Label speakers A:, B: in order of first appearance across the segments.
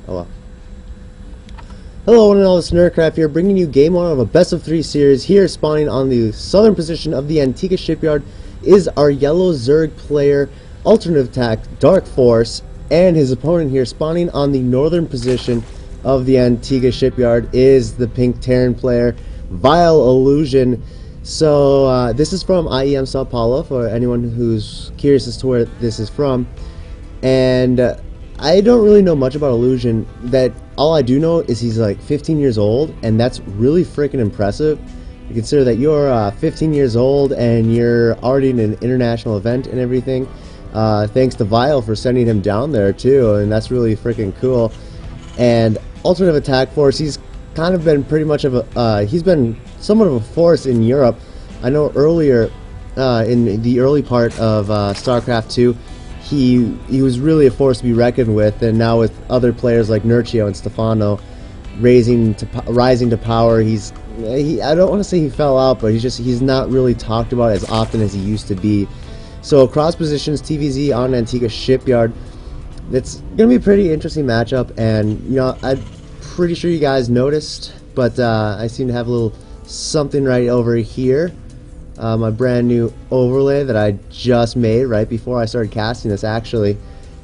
A: Oh well. Hello one and all, it's nerdcraft here, bringing you game 1 of a best of 3 series. Here, spawning on the southern position of the Antigua shipyard, is our yellow Zerg player, alternative attack, aTnDarkForce, and his opponent here, spawning on the northern position of the Antigua shipyard, is the pink Terran player, vileillusion. So, this is from IEM Sao Paulo, for anyone who's curious as to where this is from. And I don't really know much about Illusion. That all I do know is he's like 15 years old, and that's really freaking impressive. You consider that you're 15 years old and you're already in an international event and everything. Thanks to Vile for sending him down there too, and that's really freaking cool. And alternative attack force, he's kind of been pretty much of a he's been somewhat of a force in Europe. I know earlier in the early part of StarCraft 2, he was really a force to be reckoned with, and now with other players like Nurcio and Stefano rising to power, I don't want to say he fell out, but he's not really talked about as often as he used to be. So cross positions TVZ on Antigua shipyard, it's gonna be a pretty interesting matchup, and you know, I'm pretty sure you guys noticed, but I seem to have a little something right over here. My brand new overlay that I just made right before I started casting this, actually,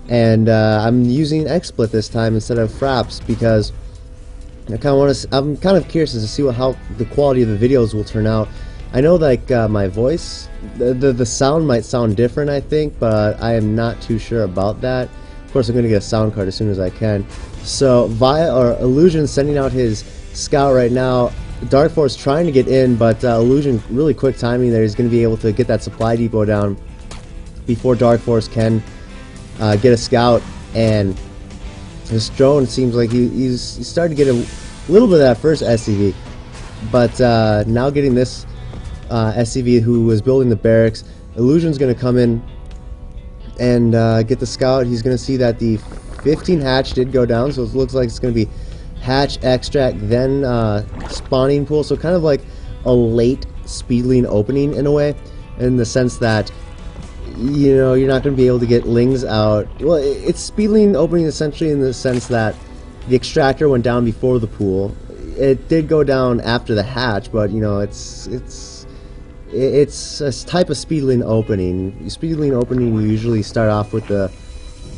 A: and I'm using XSplit this time instead of fraps because I'm kind of curious as to see how the quality of the videos will turn out. I know, like, my voice, the sound might sound different, I think, but I am not too sure about that. Of course, I'm going to get a sound card as soon as I can. So Illusion sending out his scout right now. aTnDarkForce trying to get in, but Illusion really quick timing there. He's going to be able to get that supply depot down before aTnDarkForce can get a scout. And this drone seems like he's starting to get a little bit of that first SCV, but now getting this SCV who was building the barracks. Illusion's going to come in and get the scout. He's going to see that the 15 hatch did go down, so it looks like it's going to be hatch, extract, then spawning pool, so kind of like a late speedling opening in a way, in the sense that, you know, you're not going to be able to get lings out. Well, it's speedling opening essentially in the sense that the extractor went down before the pool. It did go down after the hatch, but you know, it's a type of speedling opening. Speedling opening, you usually start off with the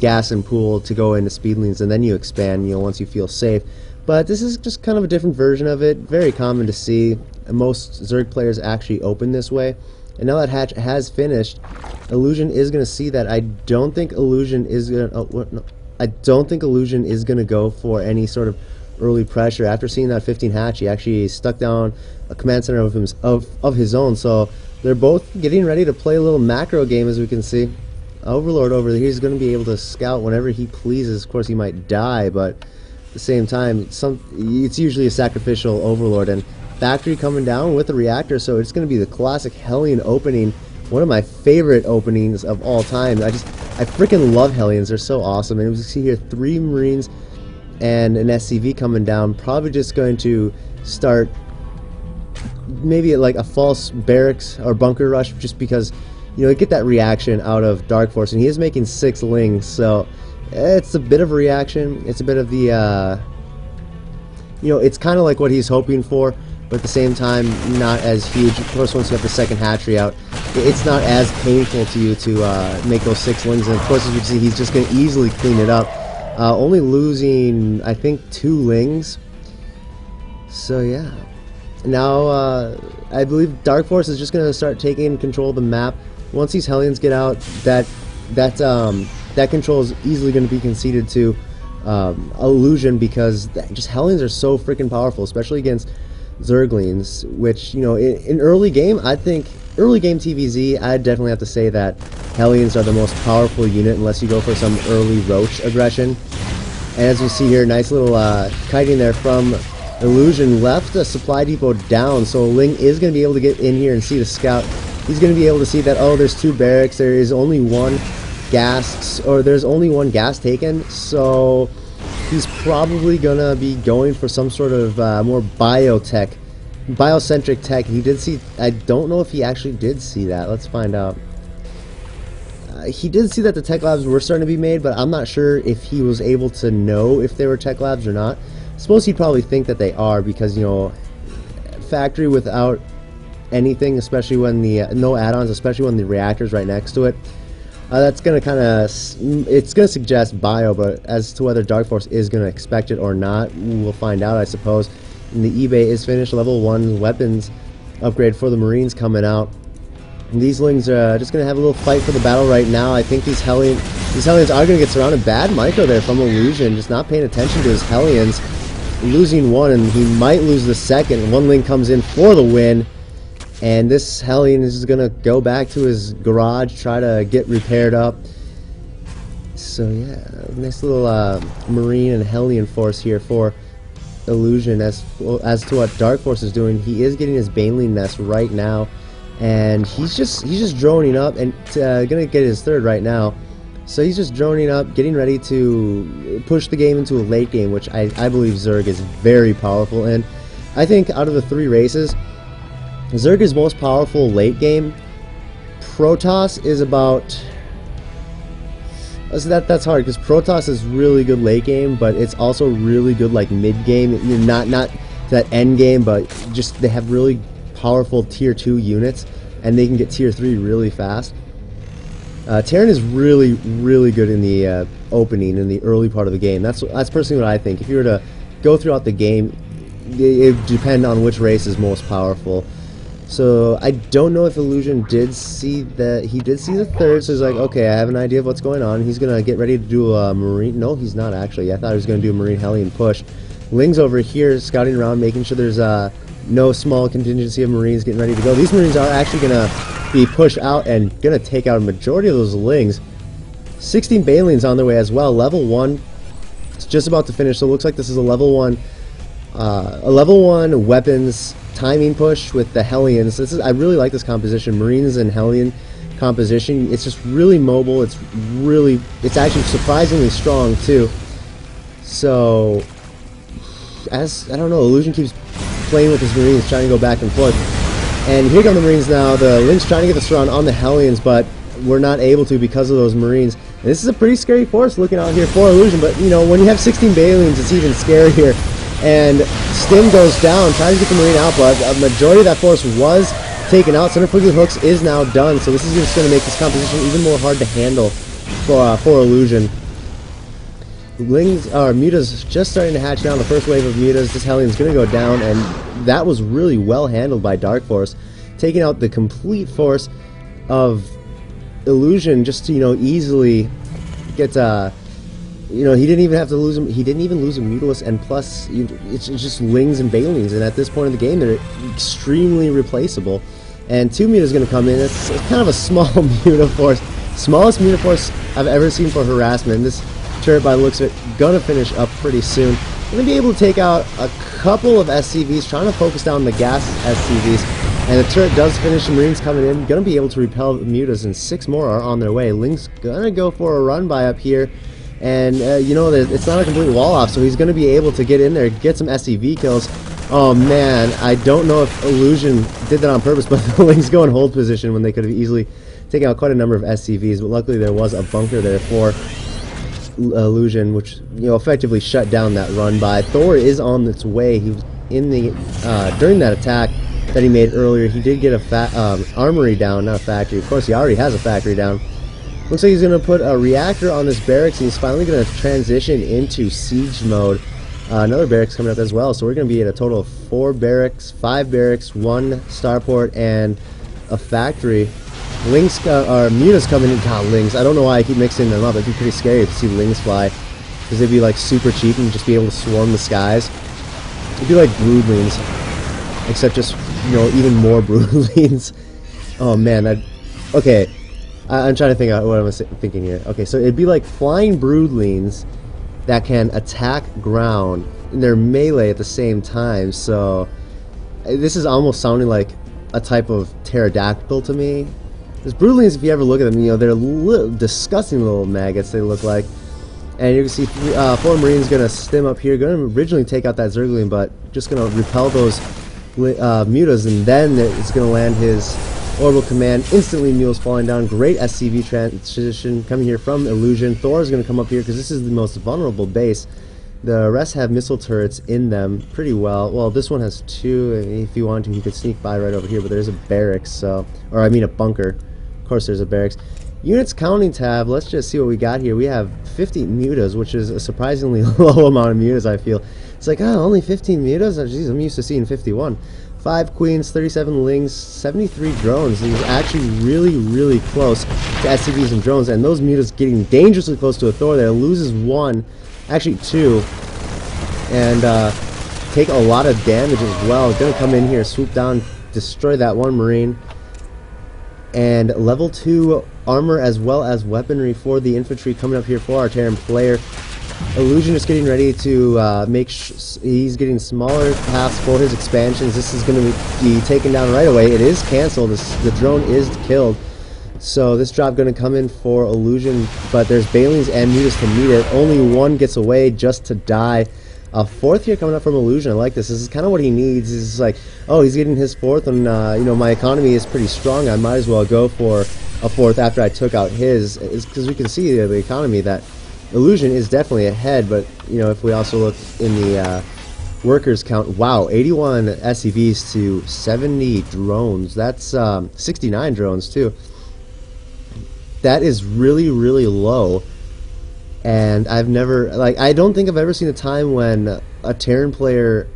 A: gas and pool to go into speedlings, and then you expand, you know, once you feel safe. But this is just kind of a different version of it. Very common to see. Most Zerg players actually open this way. And now that hatch has finished, Illusion is going to see that. I don't think Illusion is going to. I don't think Illusion is going to go for any sort of early pressure. After seeing that 15 hatch, he actually stuck down a command center of his own. So they're both getting ready to play a little macro game, as we can see. Overlord over there, he's going to be able to scout whenever he pleases. Of course, he might die, but at the same time, it's usually a sacrificial Overlord. And factory coming down with a reactor, so it's going to be the classic Hellion opening. One of my favorite openings of all time. I freaking love Hellions. They're so awesome. And we see here 3 Marines and an SCV coming down. Probably just going to start maybe like a false barracks or bunker rush, just because, you know, get that reaction out of aTnDarkForce, and he is making 6 lings, so it's a bit of a reaction. It's a bit of the, you know, it's kind of like what he's hoping for, but at the same time, not as huge. Of course, once you have the second hatchery out, it's not as painful to you to make those 6 lings, and of course, as you can see, he's just going to easily clean it up, only losing, I think, 2 lings. So yeah. Now, I believe aTnDarkForce is just going to start taking control of the map. Once these Hellions get out, that control is easily going to be conceded to Illusion, because just Hellions are so freaking powerful, especially against Zerglings, which, you know, in early game, I think, early game TVZ, I'd definitely have to say that Hellions are the most powerful unit, unless you go for some early Roach aggression. And as we see here, nice little kiting there from Illusion, left a supply depot down, so Ling is going to be able to get in here and see the scout. He's going to be able to see that, oh, there's 2 barracks, there is only 1 gas, or there's only 1 gas taken, so he's probably going to be going for some sort of more biocentric tech. He did see, I don't know if he actually did see that, let's find out. he did see that the tech labs were starting to be made, but I'm not sure if he was able to know if they were tech labs or not. I suppose he'd probably think that they are, because, you know, factory without anything, especially when the no add-ons, especially when the reactor's right next to it, that's going to kind of, it's going to suggest bio, but as to whether DarkForce is going to expect it or not, we'll find out, I suppose. And the eBay is finished. Level 1 weapons upgrade for the Marines coming out. And these Lings are just going to have a little fight for the battle right now. I think these Hellions are going to get surrounded. Bad micro there from Illusion, just not paying attention to his Hellions. Losing one, and he might lose the second. One Ling comes in for the win. And this Hellion is going to go back to his garage, try to get repaired up. So yeah, nice little Marine and Hellion force here for Illusion. As to what DarkForce is doing, he is getting his Baneling nest right now, and he's just droning up and gonna get his third right now. So he's just droning up, getting ready to push the game into a late game, which I believe Zerg is very powerful in. I think out of the 3 races, Zerg is most powerful late game. Protoss is about... So that's hard, because Protoss is really good late game, but it's also really good like mid game. Not that end game, but just they have really powerful tier 2 units, and they can get tier 3 really fast. Terran is really good in the opening, in the early part of the game. That's personally what I think. If you were to go throughout the game, it would depend on which race is most powerful. So I don't know if Illusion did see that. He did see the third, so he's like, okay, I have an idea of what's going on. He's gonna get ready to do a Marine. No, he's not actually. I thought he was gonna do a Marine Hellion push. Ling's over here scouting around, making sure there's no small contingency of Marines getting ready to go. These Marines are actually gonna be pushed out and gonna take out a majority of those Lings. 16 Banelings on their way as well. Level 1. It's just about to finish, so it looks like this is a level 1 weapons timing push with the Hellions. I really like this composition, Marines and Hellion composition. It's just really mobile. It's actually surprisingly strong too. So I don't know, Illusion keeps playing with his Marines, trying to go back and forth. And here come the Marines now. The Lynx trying to get the surround on the Hellions, but we're not able to because of those Marines. And this is a pretty scary force looking out here for Illusion, but you know, when you have 16 Banelings, it's even scarier. And Stim goes down, tries to get the Marine out, but a majority of that force was taken out. Centrifugal Hooks is now done, so this is just going to make this composition even more hard to handle for Illusion. Mutas just starting to hatch down. The first wave of Mutas, this Hellion's going to go down, and that was really well handled by DarkForce, taking out the complete force of Illusion just to, you know, easily get you know, he didn't even have to lose him. He didn't even lose a Mutalisk, and plus, it's just Lings and Banelings, and at this point in the game, they're extremely replaceable. And 2 Muta's going to come in. It's kind of a small Muta force, smallest Muta force I've ever seen for harassment. And this turret, by the looks of it, gonna finish up pretty soon. We're gonna be able to take out a couple of SCVs, trying to focus down the gas SCVs. And the turret does finish. The Marines coming in, gonna be able to repel the Mutas, and 6 more are on their way. Ling's gonna go for a run by up here. And, you know, it's not a complete wall-off, so he's going to be able to get in there, get some SCV kills. Oh, man, I don't know if Illusion did that on purpose, but the Lings go in hold position when they could have easily taken out quite a number of SCVs. But luckily there was a bunker there for Illusion, which, you know, effectively shut down that run by. Thor is on its way. He was in the, during that attack that he made earlier, he did get a armory down, not a factory. Of course, he already has a factory down. Looks like he's going to put a reactor on this barracks, and he's finally going to transition into siege mode. Another barracks coming up as well, so we're going to be at a total of 4 barracks, 5 barracks, 1 starport, and a factory. Lings, or Muta's coming in. God, Lings. I don't know why I keep mixing them up. It'd be pretty scary to see Lings fly, because they'd be like super cheap and just be able to swarm the skies. It'd be like Broodlings, except just, you know, even more Broodlings. Oh man, okay. I'm trying to think out what I'm thinking here. Okay, so it'd be like flying Broodlings that can attack ground, and they're melee at the same time. So this is almost sounding like a type of pterodactyl to me. Because Broodlings, if you ever look at them, you know, they're disgusting little maggots, they look like. And you can see 4 Marines going to stim up here, going to originally take out that Zergling, but just going to repel those Mutas, and then it's going to land his Orbital Command, instantly mules falling down. Great SCV transition coming here from Illusion. Thor is going to come up here because this is the most vulnerable base. The rest have missile turrets in them pretty well. Well, this one has 2. If you want to, he could sneak by right over here, but there's a barracks, so, or I mean a bunker. Of course there's a barracks. Units counting tab, let's just see what we got here. We have 50 mutas, which is a surprisingly low amount of mutas, I feel. It's like, oh, only 15 mutas? Oh, geez, I'm used to seeing 51. 5 queens, 37 lings, 73 drones. These are actually really close to SCVs and drones, and those mutas getting dangerously close to a Thor there. Loses 1, actually 2, and take a lot of damage as well. Gonna come in here, swoop down, destroy that 1 Marine. And level 2 armor as well as weaponry for the infantry coming up here for our Terran player. Illusion is getting ready to he's getting smaller paths for his expansions. This is going to be taken down right away. It is canceled. The drone is killed. So this drop going to come in for Illusion, but there's Bailings and mutas to meet it. Only 1 gets away just to die. A 4th here coming up from Illusion. I like this. This is kind of what he needs. He's like, oh, he's getting his 4th, and you know, my economy is pretty strong. I might as well go for a 4th after I took out his. Because we can see the economy that Illusion is definitely ahead. But you know, if we also look in the workers count, wow, 81 SCVs to 70 drones. That's 69 drones too. That is really low. And I've never, like, I don't think I've ever seen a time when a Terran player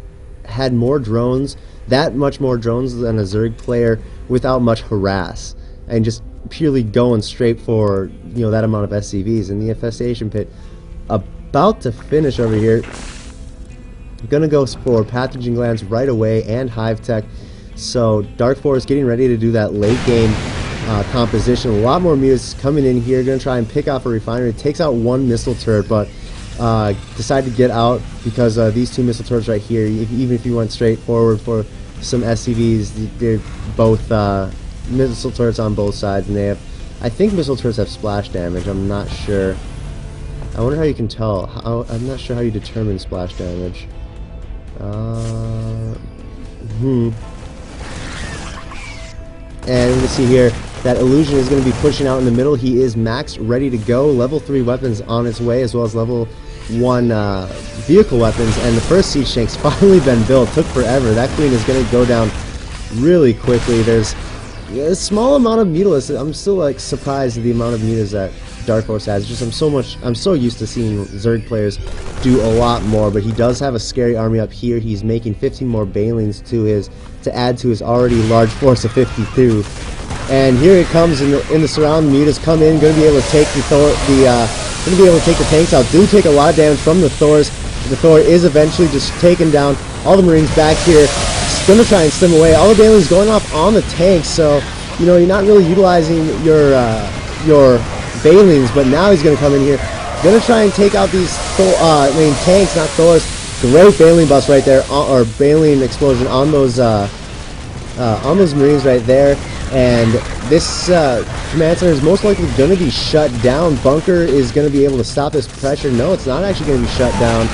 A: had more drones, that much more drones than a Zerg player without much harass, and just purely going straight for, you know, that amount of SCVs. And the infestation pit about to finish over here. I'm gonna go for pathogen glands right away and hive tech. So DarkForce getting ready to do that late game composition. A lot more mutas coming in here. Gonna try and pick off a refinery. Takes out 1 missile turret, but decided to get out because these 2 missile turrets right here, even if you went straight forward for some SCVs, they're both missile turrets on both sides, and they have, I think missile turrets have splash damage. I'm not sure. I wonder how you can tell. I'm not sure how you determine splash damage. And we can see here that Illusion is going to be pushing out in the middle. He is maxed, ready to go. Level 3 weapons on its way, as well as level 1 vehicle weapons. And the first siege tank's finally been built. Took forever. That queen is going to go down really quickly. There's a small amount of mutas. I'm still like surprised at the amount of mutas that DarkForce has. Just I'm so used to seeing Zerg players do a lot more, but he does have a scary army up here. He's making 15 more Bailings to add to his already large force of 52. And here it comes in the surround. Mutas come in, going to be able to take the tanks out. Do take a lot of damage from the Thors. The Thor is eventually just taken down. All the Marines back here, going to try and stim away. All the Bailings going off on the tanks, so you know you're not really utilizing your Bailings. But now he's going to come in here, going to try and take out these tanks, not Thors. Great Bailing bust right there, or Bailing explosion on those Marines right there. And this command center is most likely going to be shut down. Bunker is going to be able to stop this pressure. No, it's not actually going to be shut down.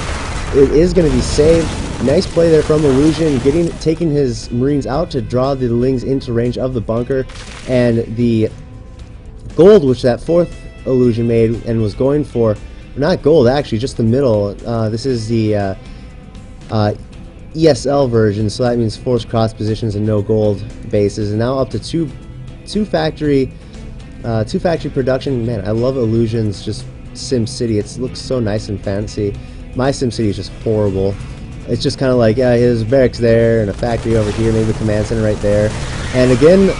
A: It is going to be saved. Nice play there from Illusion, taking his Marines out to draw the Lings into range of the bunker. And the gold, which that 4th Illusion made and was going for, not gold actually, just the middle. This is the ESL version, so that means force cross positions and no gold bases. And now up to two factory production. Man, I love Illusion's just Sim City. It looks so nice and fancy. My Sim City is just horrible. It's just kind of like his barracks there and a factory over here, maybe a command center right there. And again,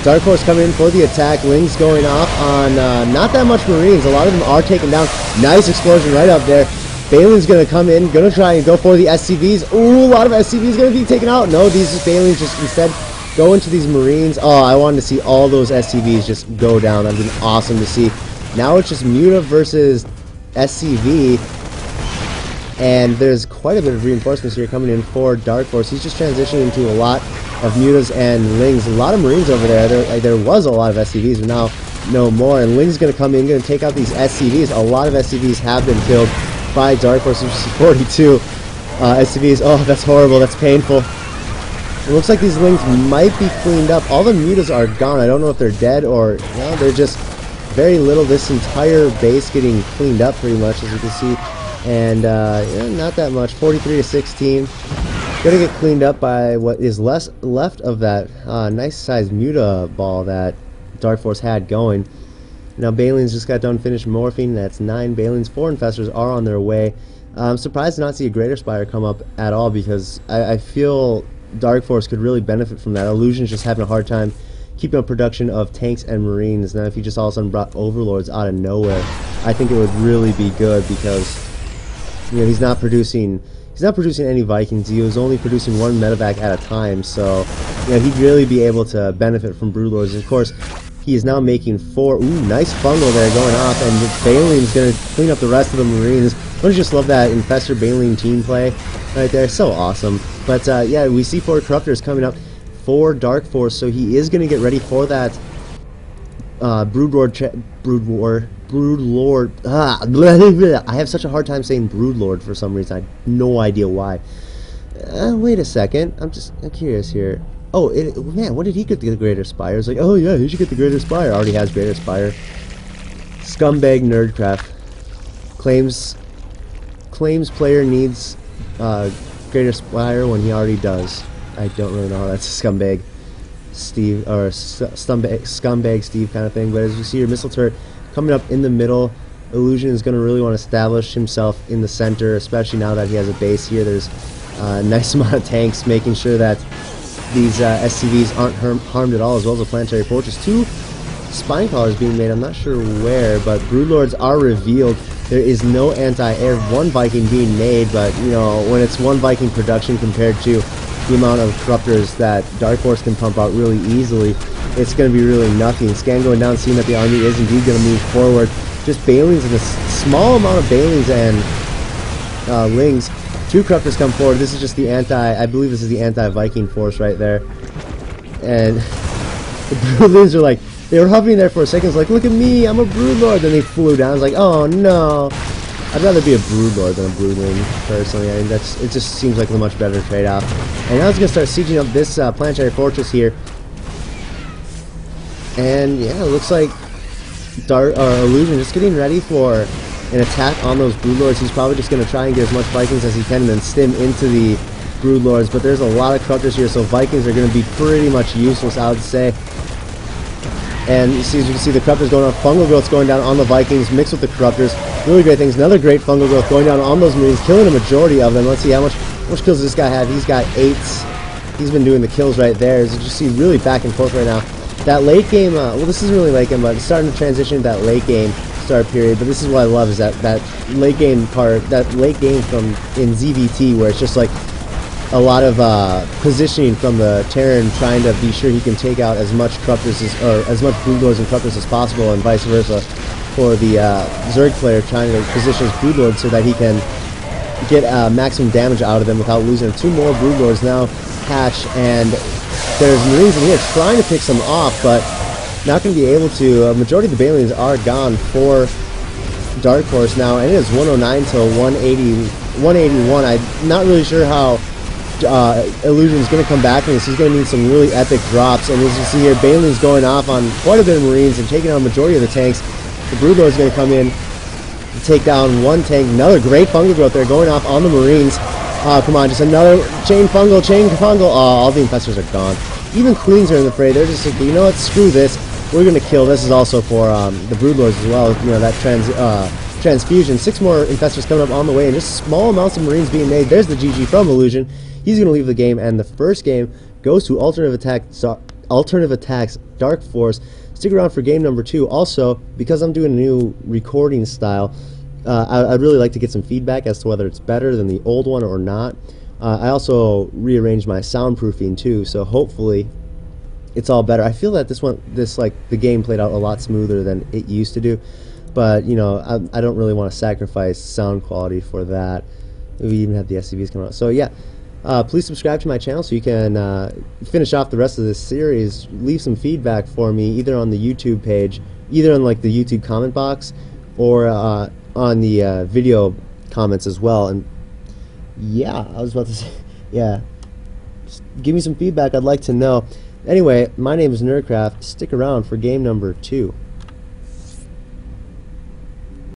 A: DarkForce coming in for the attack. Lings going off on not that much Marines. A lot of them are taken down. Nice explosion right up there. Bailing's going to come in, going to try and go for the SCVs. Ooh, a lot of SCVs going to be taken out. No, these Bailings just instead go into these Marines. Oh, I wanted to see all those SCVs just go down. That would have been awesome to see. Now it's just Muta versus SCV. And there's quite a bit of reinforcements here coming in for DarkForce. He's just transitioning into a lot of Mutas and Lings. A lot of Marines over there. There was a lot of SCVs, but now no more. And Ling's going to come in, going to take out these SCVs. A lot of SCVs have been killed by DarkForce, which is 42 SCVs. Oh, that's horrible. That's painful. It looks like these lings might be cleaned up. All the mutas are gone. I don't know if they're dead or no, they're just very little. This entire base getting cleaned up pretty much, as you can see. And yeah, not that much. 43 to 16. Gonna get cleaned up by what is left of that nice sized muta ball that aTnDarkForce had going. Now Balins just got done finished morphing. That's 9 Balins. 4 infestors are on their way. I'm surprised to not see a Greater Spire come up at all, because I feel aTnDarkForce could really benefit from that. Illusion's just having a hard time keeping up production of tanks and marines. Now if he just all of a sudden brought overlords out of nowhere, I think it would really be good, because you know he's not producing any Vikings. He was only producing 1 medevac at a time, so you know he'd really be able to benefit from broodlords. And of course, he is now making 4. Ooh, nice fungal there going off, and Balin's going to clean up the rest of the marines. Don't you just love that Infestor Balin team play right there? So awesome. But yeah, we see 4 Corruptors coming up for aTnDarkForce, so he is going to get ready for that Broodlord. I have such a hard time saying Broodlord for some reason. I have no idea why. Wait a second. I'm curious here. Oh, man, what did he get the Greater Spire? It's like, oh yeah, he should get the Greater Spire. Already has Greater Spire. Scumbag Nerdcraft claims player needs Greater Spire when he already does. I don't really know how that's a Scumbag Steve or Scumbag Steve kind of thing. But as you see your missile turret coming up in the middle, Illusion is going to really want to establish himself in the center, especially now that he has a base here. There's a nice amount of tanks, making sure that these SCVs aren't harmed at all, as well as a planetary fortress. 2 spine collars being made. I'm not sure where, but broodlords are revealed. There is no anti-air. 1 Viking being made, but you know when it's 1 Viking production compared to the amount of corruptors that aTnDarkForce can pump out really easily, it's going to be really nothing. Scan going down, seeing that the army is indeed going to move forward. Just Balins and a small amount of Balins and Lings. 2 corruptors come forward. This is just the I believe this is the anti-Viking force right there. And the Broodlings are like, they were hovering there for a second. It's like, look at me, I'm a Broodlord. Then they flew down. It's like, oh no. I'd rather be a Broodlord than a Broodling, personally. I mean, it just seems like a much better trade-off. And now it's going to start sieging up this planetary fortress here. And yeah, it looks like Illusion just getting ready for an attack on those Broodlords. He's probably just going to try and get as much Vikings as he can and then stim into the Broodlords. But there's a lot of corruptors here, so Vikings are going to be pretty much useless, I would say. And you see, as you can see, the corruptors going on. Fungal growth's going down on the Vikings, mixed with the corruptors. Really great things. Another great fungal growth going down on those Marines, killing a majority of them. Let's see how much kills does this guy have. He's got 8. He's been doing the kills right there. As you just see, really back and forth right now. That late game, well, this isn't really late game, but it's starting to transition to that late game start period. But this is what I love, is that late game part, that late game from in ZVT, where it's just like a lot of positioning from the Terran, trying to be sure he can take out as much corruptors or as much broodlords and corruptors as possible, and vice versa for the Zerg player, trying to position his broodlord so that he can get maximum damage out of them without losing. 2 more broodlords now hatch, and there's Marines in here trying to pick some off, but not going to be able to. A majority of the Balins are gone for aTnDarkForce now, and it is 109 to 181. I'm not really sure how Illusion's going to come back from this. He's going to need some really epic drops, and as you see here, Balin's going off on quite a bit of Marines and taking out a majority of the tanks. The Broodlord's going to come in to take down 1 tank. Another great fungal growth there going off on the Marines. Come on, just another chain fungal. All the infestors are gone. Even Queens are in the fray. They're just like, you know what, screw this. We're going to kill. This is also for the Broodlords as well. You know, that transfusion. 6 more infestors coming up on the way, and just small amounts of Marines being made. There's the GG from Illusion. He's going to leave the game, and the first game goes to Alternative Attacks aTnDarkForce. Stick around for game number 2. Also, because I'm doing a new recording style, I'd really like to get some feedback as to whether it's better than the old one or not. I also rearranged my soundproofing too, so hopefully it's all better. I feel that the game played out a lot smoother than it used to do, but you know, I don't really want to sacrifice sound quality for that. We even had the SCVs come out. So yeah, please subscribe to my channel so you can finish off the rest of this series. Leave some feedback for me, either on the YouTube page, either on like the YouTube comment box, or on the video comments as well. And yeah, I was about to say, yeah, give me some feedback. I'd like to know. Anyway, my name is Nerdcraft. Stick around for game number 2.